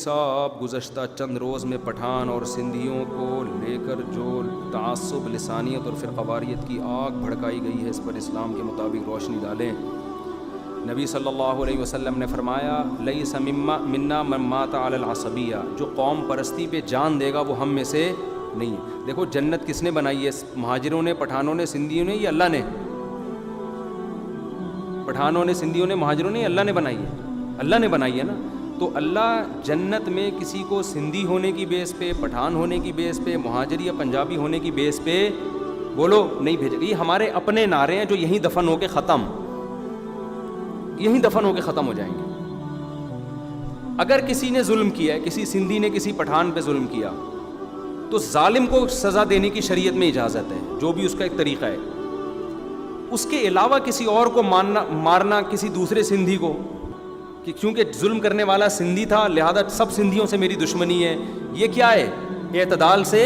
صاحب گزشتہ چند روز میں پٹھان اور سندھیوں کو لے کر جو تعصب، لسانیت اور فرقواریت کی آگ بھڑکائی گئی ہے، اس پر اسلام کے مطابق روشنی ڈالیں۔ نبی صلی اللہ علیہ وسلم نے فرمایا لیس منا من مات علی العصبیہ، جو قوم پرستی پہ جان دے گا وہ ہم میں سے نہیں ہے۔ دیکھو جنت کس نے بنائی ہے؟ مہاجروں نے، پٹھانوں نے، سندھیوں نے، یا اللہ نے؟ پٹھانوں نے، سندھیوں نے، مہاجروں نے، اللہ نے بنائی ہے؟ اللہ نے بنائی ہے نا۔ تو اللہ جنت میں کسی کو سندھی ہونے کی بیس پہ، پٹھان ہونے کی بیس پہ، مہاجر یا پنجابی ہونے کی بیس پہ بولو نہیں بھیجے گا۔ یہ ہمارے اپنے نعرے ہیں جو یہیں دفن ہو کے ختم، یہیں دفن ہو کے ختم ہو جائیں گے۔ اگر کسی نے ظلم کیا ہے، کسی سندھی نے کسی پٹھان پہ ظلم کیا، تو ظالم کو سزا دینے کی شریعت میں اجازت ہے، جو بھی اس کا ایک طریقہ ہے۔ اس کے علاوہ کسی اور کو مارنا کسی دوسرے سندھی کو، کہ چونکہ ظلم کرنے والا سندھی تھا لہذا سب سندھیوں سے میری دشمنی ہے، یہ کیا ہے؟ اعتدال سے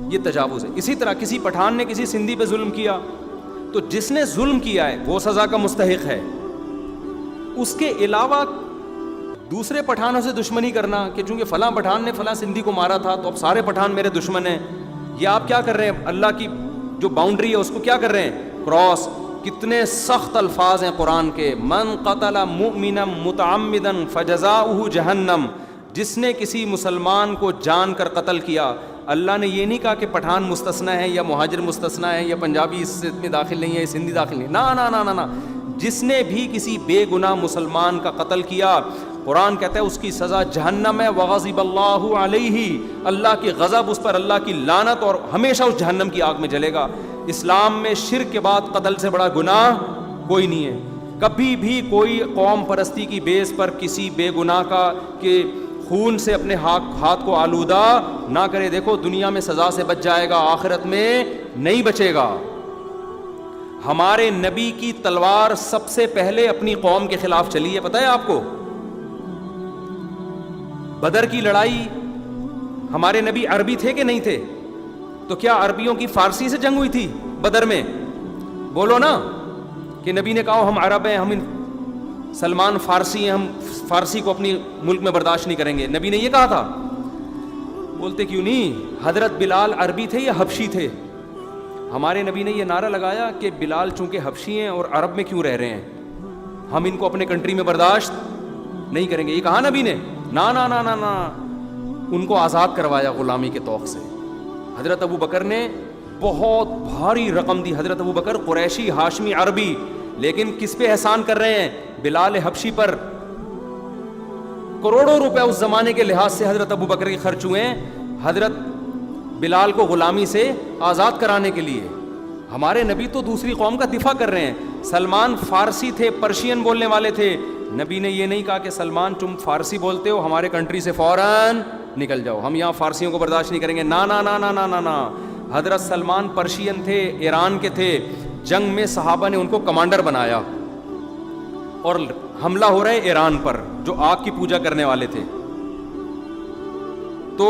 یہ تجاوز ہے۔ اسی طرح کسی پٹھان نے کسی سندھی پہ ظلم کیا تو جس نے ظلم کیا ہے وہ سزا کا مستحق ہے۔ اس کے علاوہ دوسرے پٹھانوں سے دشمنی کرنا کہ چونکہ فلاں پٹھان نے فلاں سندھی کو مارا تھا تو اب سارے پٹھان میرے دشمن ہیں، یہ آپ کیا کر رہے ہیں؟ اللہ کی جو باؤنڈری ہے اس کو کیا کر رہے ہیں؟ کراس۔ کتنے سخت الفاظ ہیں قرآن کے، من قتل مؤمنا متعمدا فجزاؤہ جہنم، جس نے کسی مسلمان کو جان کر قتل کیا۔ اللہ نے یہ نہیں کہا کہ پٹھان مستثنی ہے یا مہاجر مستثنی ہے یا پنجابی اس میں داخل نہیں ہے، سندھی داخل نہیں، نا نا نا نا نا، جس نے بھی کسی بے گناہ مسلمان کا قتل کیا، قرآن کہتا ہے اس کی سزا جہنم ہے، وغضب اللہ علیہ، اللہ کی غضب اس پر، اللہ کی لعنت، اور ہمیشہ اس جہنم کی آگ میں جلے گا۔ اسلام میں شرک کے بعد قتل سے بڑا گناہ کوئی نہیں ہے۔ کبھی بھی کوئی قوم پرستی کی بیس پر کسی بے گناہ کا کہ خون سے اپنے ہاتھ کو آلودہ نہ کرے۔ دیکھو دنیا میں سزا سے بچ جائے گا، آخرت میں نہیں بچے گا۔ ہمارے نبی کی تلوار سب سے پہلے اپنی قوم کے خلاف چلی ہے، پتہ ہے آپ کو؟ بدر کی لڑائی، ہمارے نبی عربی تھے کہ نہیں تھے؟ تو کیا عربیوں کی فارسی سے جنگ ہوئی تھی بدر میں؟ بولو نا، کہ نبی نے کہا ہم عرب ہیں، ہم سلمان فارسی ہیں، ہم فارسی کو اپنی ملک میں برداشت نہیں کریں گے، نبی نے یہ کہا تھا؟ بولتے کیوں نہیں؟ حضرت بلال عربی تھے یا حبشی تھے؟ ہمارے نبی نے یہ نعرہ لگایا کہ بلال چونکہ حبشی ہیں اور عرب میں کیوں رہ رہے ہیں، ہم ان کو اپنے کنٹری میں برداشت نہیں کریں گے۔ یہ کہا نبی نے؟ نا نا نا نا نا، ان کو آزاد کروایا غلامی کے طوق سے۔ حضرت ابو بکر نے بہت بھاری رقم دی، حضرت ابو بکر قریشی، ہاشمی، عربی، لیکن کس پہ احسان کر رہے ہیں؟ بلال حبشی پر۔ کروڑوں روپے اس زمانے کے لحاظ سے حضرت ابو بکر کے خرچ ہوئے ہیں حضرت بلال کو غلامی سے آزاد کرانے کے لیے۔ ہمارے نبی تو دوسری قوم کا دفاع کر رہے ہیں۔ سلمان فارسی تھے، پرشین بولنے والے تھے، نبی نے یہ نہیں کہا کہ سلمان تم فارسی بولتے ہو، ہمارے کنٹری سے فوراً نکل جاؤ، ہم یہاں فارسیوں کو برداشت نہیں کریں گے۔ نا نا نا نا نا نا نا، حضرت سلمان پرشین تھے، ایران کے تھے، جنگ میں صحابہ نے ان کو کمانڈر بنایا، اور حملہ ہو رہا ہے ایران پر جو آگ کی پوجا کرنے والے تھے، تو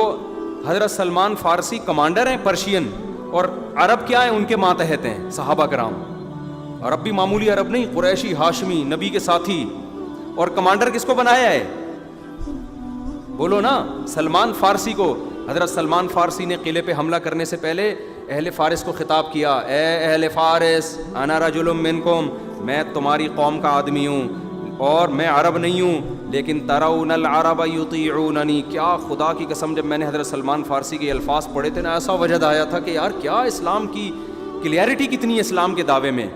حضرت سلمان فارسی کمانڈر ہیں پرشین، اور عرب کیا ہے؟ ان کے ماتحت ہیں صحابہ کرام۔ عرب بھی معمولی عرب نہیں، قریشی، ہاشمی، نبی کے ساتھی۔ اور کمانڈر کس کو بنایا ہے؟ بولو نا، سلمان فارسی کو۔ حضرت سلمان فارسی نے قلعے پہ حملہ کرنے سے پہلے اہل فارس کو خطاب کیا، اے اہل فارس، انا رجل منکم، میں تمہاری قوم کا آدمی ہوں اور میں عرب نہیں ہوں، لیکن ترون العرب یطیعوننی، کیا خدا کی قسم جب میں نے حضرت سلمان فارسی کے الفاظ پڑھے تھے نا، ایسا وجد آیا تھا کہ یار کیا اسلام کی کلیئرٹی کتنی ہے اسلام کے دعوے میں۔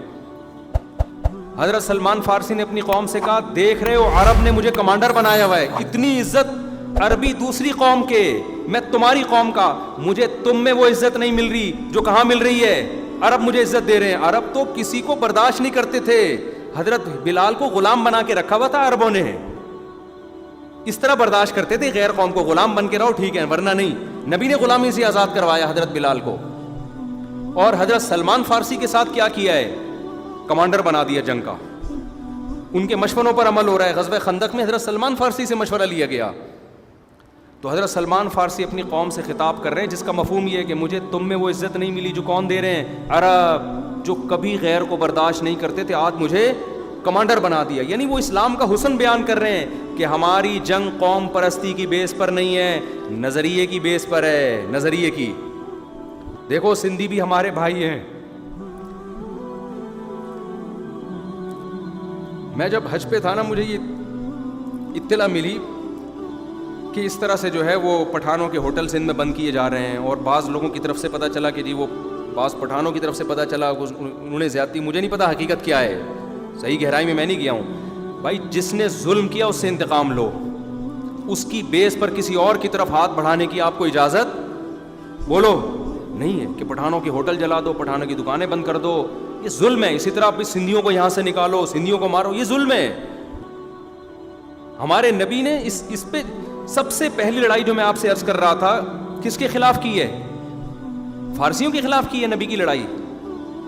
حضرت سلمان فارسی نے اپنی قوم سے کہا، دیکھ رہے ہو عرب نے مجھے کمانڈر بنایا ہوا ہے، اتنی عزت عربی دوسری قوم کے، میں تمہاری قوم کا، مجھے تم میں وہ عزت نہیں مل رہی جو کہاں مل رہی ہے؟ عرب مجھے عزت دے رہے ہیں۔ عرب تو کسی کو برداشت نہیں کرتے تھے، حضرت بلال کو غلام بنا کے رکھا ہوا تھا عربوں نے، اس طرح برداشت کرتے تھے غیر قوم کو، غلام بن کے رہو ٹھیک ہے ورنہ نہیں۔ نبی نے غلامی سے آزاد کروایا حضرت بلال کو، اور حضرت سلمان فارسی کے ساتھ کیا کیا ہے؟ کمانڈر بنا دیا جنگ کا، ان کے مشوروں پر عمل ہو رہا ہے۔ غزوہ خندق میں حضرت سلمان فارسی سے مشورہ لیا گیا، تو حضرت سلمان فارسی اپنی قوم سے خطاب کر رہے ہیں جس کا مفہوم یہ ہے کہ مجھے تم میں وہ عزت نہیں ملی جو کون دے رہے ہیں؟ عرب، جو کبھی غیر کو برداشت نہیں کرتے تھے، آج مجھے کمانڈر بنا دیا. یعنی وہ اسلام کا حسن بیان کر رہے ہیں کہ ہماری جنگ قوم پرستی کی بیس پر نہیں ہے, نظریے کی بیس پر ہے, نظریے کی. دیکھو سندھی بھی ہمارے بھائی ہیں. میں جب حج پہ تھا نا, مجھے یہ اطلاع ملی کہ اس طرح سے جو ہے وہ پٹھانوں کے ہوٹل سندھ میں بند کیے جا رہے ہیں, اور بعض لوگوں کی طرف سے پتہ چلا کہ جی وہ بعض پٹھانوں کی طرف سے پتہ چلا انہوں نے زیادتی, مجھے نہیں پتا حقیقت کیا ہے, صحیح گہرائی میں نہیں گیا ہوں. بھائی جس نے ظلم کیا اس سے انتقام لو, اس کی بیس پر کسی اور کی طرف ہاتھ بڑھانے کی آپ کو اجازت بولو نہیں ہے کہ پٹھانوں کے ہوٹل جلا دو, پٹھانوں کی دکانیں بند کر دو, یہ ظلم ہے. اسی طرح آپ سندھیوں کو یہاں سے نکالو, سندھیوں کو مارو, یہ ظلم ہے. ہمارے نبی نے اس پہ سب سے پہلی لڑائی جو میں آپ سے عرض کر رہا تھا کس کے خلاف کی ہے؟ فارسیوں کے خلاف کی ہے نبی کی لڑائی,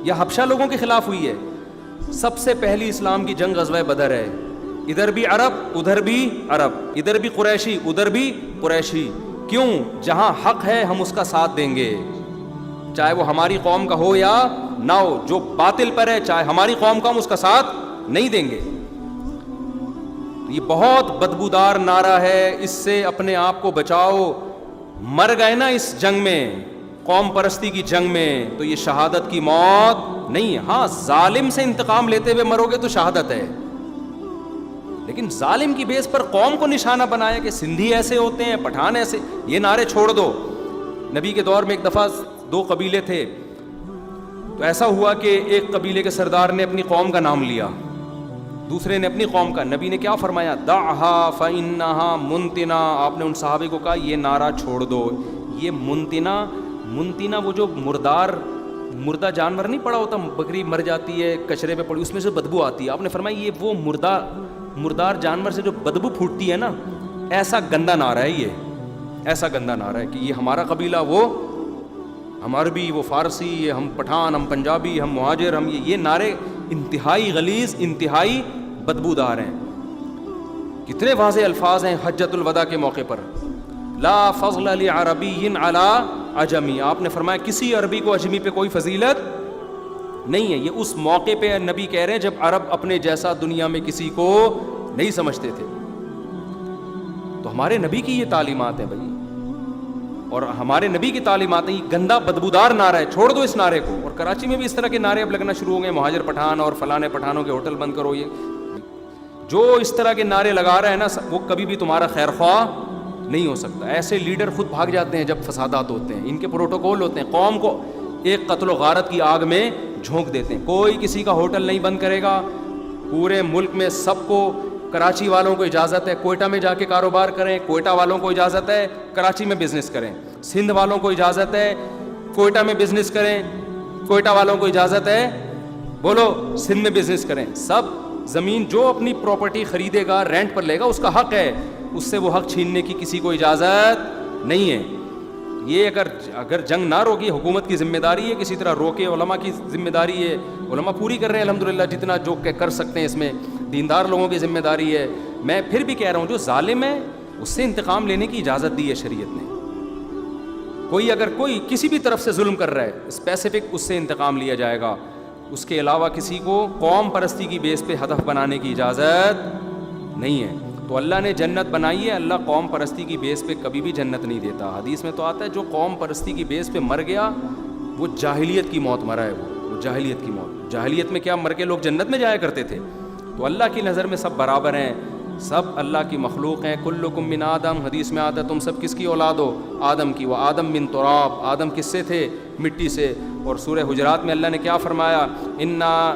یا حبشہ لوگوں کے خلاف ہوئی ہے؟ سب سے پہلی اسلام کی جنگ غزوہ بدر ہے. ادھر بھی عرب ادھر بھی عرب, ادھر بھی قریشی ادھر بھی قریشی. کیوں؟ جہاں حق ہے ہم اس کا ساتھ دیں گے, چاہے وہ ہماری قوم کا ہو یا نہ ہو. جو باطل پر ہے چاہے ہماری قوم کا, ہم اس کا ساتھ نہیں دیں گے. یہ بہت بدبودار نعرہ ہے, اس سے اپنے آپ کو بچاؤ. مر گئے نا اس جنگ میں, قوم پرستی کی جنگ میں, تو یہ شہادت کی موت نہیں ہے. ہاں ظالم سے انتقام لیتے ہوئے مرو گے تو شہادت ہے, لیکن ظالم کی بیس پر قوم کو نشانہ بنایا کہ سندھی ایسے ہوتے ہیں, پٹھان ایسے, یہ نعرے چھوڑ دو. نبی کے دور میں ایک دفعہ 2 قبیلے تھے, تو ایسا ہوا کہ ایک قبیلے کے سردار نے اپنی قوم کا نام لیا, دوسرے نے اپنی قوم کا. نبی نے کیا فرمایا؟ دعھا فانھا منتنا. آپ نے ان صحابہ کو کہا یہ نعرہ چھوڑ دو. یہ منتنا وہ جو مردہ جانور نہیں پڑا ہوتا, بکری مر جاتی ہے کچرے پہ پڑی, اس میں سے بدبو آتی ہے. آپ نے فرمایا یہ وہ مردار جانور سے جو بدبو پھوٹتی ہے نا, ایسا گندا نعرہ ہے یہ, ایسا گندا نعرہ ہے کہ یہ ہمارا قبیلہ, وہ ہم عربی, وہ فارسی, یہ ہم پٹھان, ہم پنجابی, ہم مہاجر, ہم یہ نعرے انتہائی غلیظ, انتہائی بدبودار ہیں. کتنے واضح الفاظ ہیں حجۃ الوداع کے موقع پر, لا فضل لعربی علی عجمی. آپ نے فرمایا کسی عربی کو اجمی پہ کوئی فضیلت نہیں ہے. یہ اس موقع پہ نبی کہہ رہے ہیں جب عرب اپنے جیسا دنیا میں کسی کو نہیں سمجھتے تھے. تو ہمارے نبی کی یہ تعلیمات ہیں بھائی, اور ہمارے نبی کی تعلیمات ہیں. یہ گندا بدبودار نعرہ ہے, چھوڑ دو اس نعرے کو. اور کراچی میں بھی اس طرح کے نعرے اب لگنا شروع ہو گئے, مہاجر پٹھان اور فلانے پٹھانوں کے ہوٹل بند کرو. یہ جو اس طرح کے نعرے لگا رہا ہے نا, وہ کبھی بھی تمہارا خیر خواہ نہیں ہو سکتا. ایسے لیڈر خود بھاگ جاتے ہیں جب فسادات ہوتے ہیں, ان کے پروٹوکول ہوتے ہیں, قوم کو ایک قتل و غارت کی آگ میں جھونک دیتے ہیں. کوئی کسی کا ہوٹل نہیں بند کرے گا, پورے ملک میں سب کو. کراچی والوں کو اجازت ہے کوئٹہ میں جا کے کاروبار کریں, کوئٹہ والوں کو اجازت ہے کراچی میں بزنس کریں. سندھ والوں کو اجازت ہے کوئٹہ میں بزنس کریں, کوئٹہ والوں کو اجازت ہے بولو سندھ میں بزنس کریں. سب زمین جو اپنی پراپرٹی خریدے گا رینٹ پر لے گا, اس کا حق ہے, اس سے وہ حق چھیننے کی کسی کو اجازت نہیں ہے. یہ اگر جنگ نہ روکی, حکومت کی ذمہ داری ہے کسی طرح روکے, علماء کی ذمہ داری ہے, علماء پوری کر رہے ہیں الحمدللہ جتنا جو کر سکتے ہیں, اس میں دیندار لوگوں کی ذمہ داری ہے. میں پھر بھی کہہ رہا ہوں جو ظالم ہے اس سے انتقام لینے کی اجازت دی ہے شریعت نے. اگر کوئی کسی بھی طرف سے ظلم کر رہا ہے اسپیسیفک, اس سے انتقام لیا جائے گا. اس کے علاوہ کسی کو قوم پرستی کی بیس پہ ہدف بنانے کی اجازت نہیں ہے. تو اللہ نے جنت بنائی ہے, اللہ قوم پرستی کی بیس پہ کبھی بھی جنت نہیں دیتا. حدیث میں تو آتا ہے جو قوم پرستی کی بیس پہ مر گیا وہ جاہلیت کی موت مرا ہے, وہ جاہلیت کی موت. جاہلیت میں کیا مر کے لوگ جنت میں جایا کرتے تھے. تو اللہ کی نظر میں سب برابر ہیں, سب اللہ کی مخلوق ہیں. کلکم من آدم, حدیث میں آتا ہے تم سب کس کی اولاد ہو؟ آدم کی. وہ آدم من تراب, آدم کس سے تھے؟ مٹی سے. اور سورہ حجرات میں اللہ نے کیا فرمایا؟ انا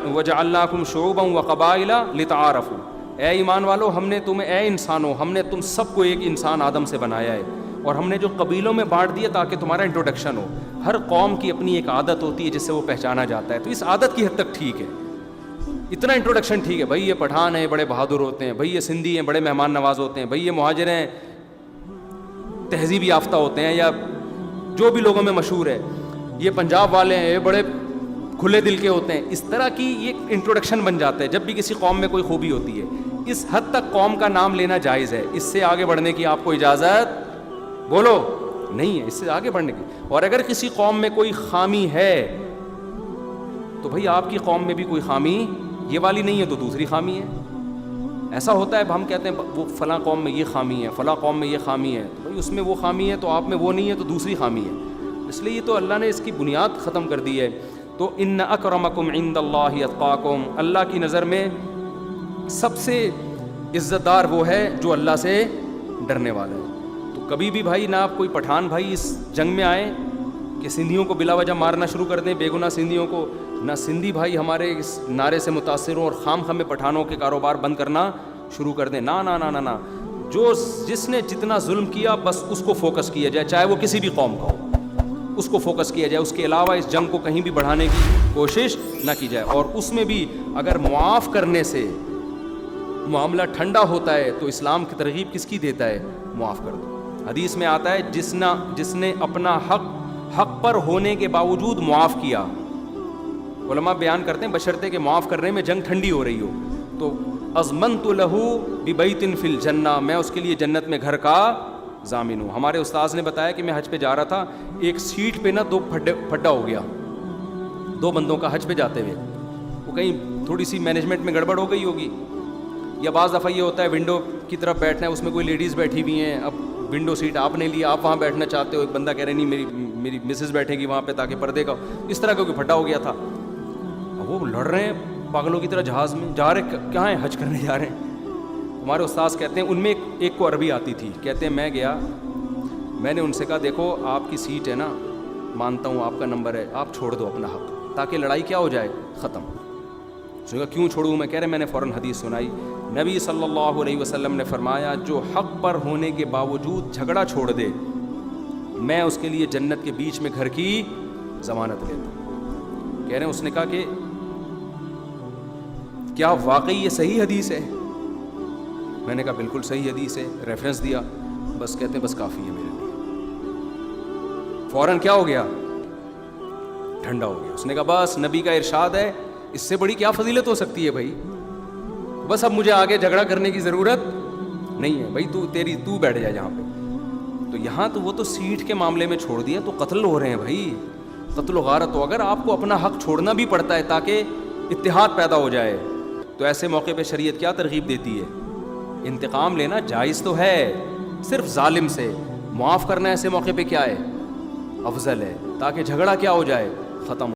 وجعلناکم شعوبا وقبائل لتعارفوا. اے ایمان والو, ہم نے تمہیں, اے انسانوں, ہم نے تم سب کو ایک انسان آدم سے بنایا ہے, اور ہم نے جو قبیلوں میں بانٹ دیا تاکہ تمہارا انٹروڈکشن ہو. ہر قوم کی اپنی ایک عادت ہوتی ہے جس سے وہ پہچانا جاتا ہے. تو اس عادت کی حد تک ٹھیک ہے, اتنا انٹروڈکشن ٹھیک ہے. بھائی یہ پٹھان ہیں بڑے بہادر ہوتے ہیں, بھائی یہ سندھی ہیں بڑے مہمان نواز ہوتے ہیں, بھائی یہ مہاجر ہیں تہذیب یافتہ ہوتے ہیں, یا جو بھی لوگوں میں مشہور ہے, یہ پنجاب والے ہیں یہ بڑے کھلے دل کے ہوتے ہیں. اس طرح کی یہ انٹروڈکشن بن جاتا ہے جب بھی کسی قوم میں کوئی خوبی ہوتی ہے. اس حد تک قوم کا نام لینا جائز ہے, اس سے آگے بڑھنے کی آپ کو اجازت بولو نہیں ہے, اس سے آگے بڑھنے کی. اور اگر کسی قوم میں کوئی خامی ہے تو بھائی آپ کی قوم میں بھی کوئی خامی یہ والی نہیں ہے تو دوسری خامی ہے. ایسا ہوتا ہے ہم کہتے ہیں وہ فلاں قوم میں یہ خامی ہے, فلاں قوم میں یہ خامی ہے, تو بھائی اس میں وہ خامی ہے تو آپ میں وہ نہیں ہے تو دوسری خامی ہے. اس لیے یہ تو اللہ نے اس کی بنیاد ختم کر دی ہے. تو ان اکرمکم عند اللہ اتقاکم, اللہ کی نظر میں سب سے عزت دار وہ ہے جو اللہ سے ڈرنے والا ہے. تو کبھی بھی بھائی نہ آپ کوئی پٹھان بھائی اس جنگ میں آئیں کہ سندھیوں کو بلا وجہ مارنا شروع کر دیں, بے گناہ سندھیوں کو, نہ سندھی بھائی ہمارے اس نعرے سے متاثر ہوں اور خام خام میں پٹھانوں کے کاروبار بند کرنا شروع کر دیں. نہ نہ نہ نہ نہ, جو جس نے جتنا ظلم کیا بس اس کو فوکس کیا جائے, چاہے وہ کسی بھی قوم کا ہو, اس کو فوکس کیا جائے. اس کے علاوہ اس جنگ کو کہیں بھی بڑھانے کی کوشش نہ کی جائے. اور اس میں بھی اگر معاف کرنے سے معاملہ ٹھنڈا ہوتا ہے تو اسلام کی ترغیب کس کی دیتا ہے؟ معاف کر دو. حدیث میں آتا ہے جس نے اپنا حق پر ہونے کے باوجود معاف کیا, علماء بیان کرتے ہیں بشرطے کہ معاف کرنے میں جنگ ٹھنڈی ہو رہی ہو, تو اضمنت لہ ببیت فی الجنہ, میں اس کے لیے جنت میں گھر کا ضامن ہوں. ہمارے استاذ نے بتایا کہ میں حج پہ جا رہا تھا, ایک سیٹ پہ نا دو پھڈا ہو گیا, دو بندوں کا حج پہ جاتے ہوئے, وہ کہیں تھوڑی سی مینجمنٹ میں گڑبڑ ہو گئی ہوگی, یا بعض دفعہ یہ ہوتا ہے ونڈو کی طرف بیٹھنا ہے, اس میں کوئی لیڈیز بیٹھی ہوئی ہیں, اب ونڈو سیٹ آپ نے لی, آپ وہاں بیٹھنا چاہتے ہو, ایک بندہ کہہ رہے نہیں میری مسز بیٹھے گی وہاں پہ تاکہ پردے کا, اس طرح کا کوئی پھڈا ہو گیا تھا. وہ لڑ رہے ہیں پاگلوں کی طرح جہاز میں, جا رہے کہاں ہیں, حج کرنے جا رہے ہیں. ہمارے استاذ کہتے ہیں ان میں ایک کو عربی آتی تھی, کہتے ہیں میں گیا, میں نے ان سے کہا دیکھو آپ کی سیٹ ہے نا, مانتا ہوں آپ کا نمبر ہے, آپ چھوڑ دو اپنا حق تاکہ لڑائی کیا ہو جائے, ختم. اس نے کہا کیوں چھوڑوں میں, کہہ رہے میں نے فوراً حدیث سنائی, نبی صلی اللہ علیہ وسلم نے فرمایا جو حق پر ہونے کے باوجود جھگڑا چھوڑ دے میں اس کے لیے جنت کے بیچ میں گھر کی ضمانت لیتا ہوں. کہہ رہے ہیں اس نے کہا کہ کیا واقعی یہ صحیح حدیث ہے؟ میں نے کہا بالکل صحیح حدیث ہے, ریفرنس دیا, بس کہتے ہیں بس کافی ہے میرے لیے. فوراً کیا ہو گیا, ٹھنڈا ہو گیا. اس نے کہا بس نبی کا ارشاد ہے, اس سے بڑی کیا فضیلت ہو سکتی ہے بھائی, بس اب مجھے آگے جھگڑا کرنے کی ضرورت نہیں ہے بھائی, تو بیٹھ جائے جہاں پہ. تو یہاں تو وہ تو سیٹ کے معاملے میں چھوڑ دیا, تو قتل ہو رہے ہیں بھائی, قتل و غارت. تو اگر آپ کو اپنا حق چھوڑنا بھی پڑتا ہے تاکہ اتحاد پیدا ہو جائے, تو ایسے موقع پہ شریعت کیا ترغیب دیتی ہے؟ انتقام لینا جائز تو ہے, صرف ظالم سے معاف کرنا ایسے موقع پہ کیا ہے؟ افضل ہے, تاکہ جھگڑا کیا ہو جائے, ختم.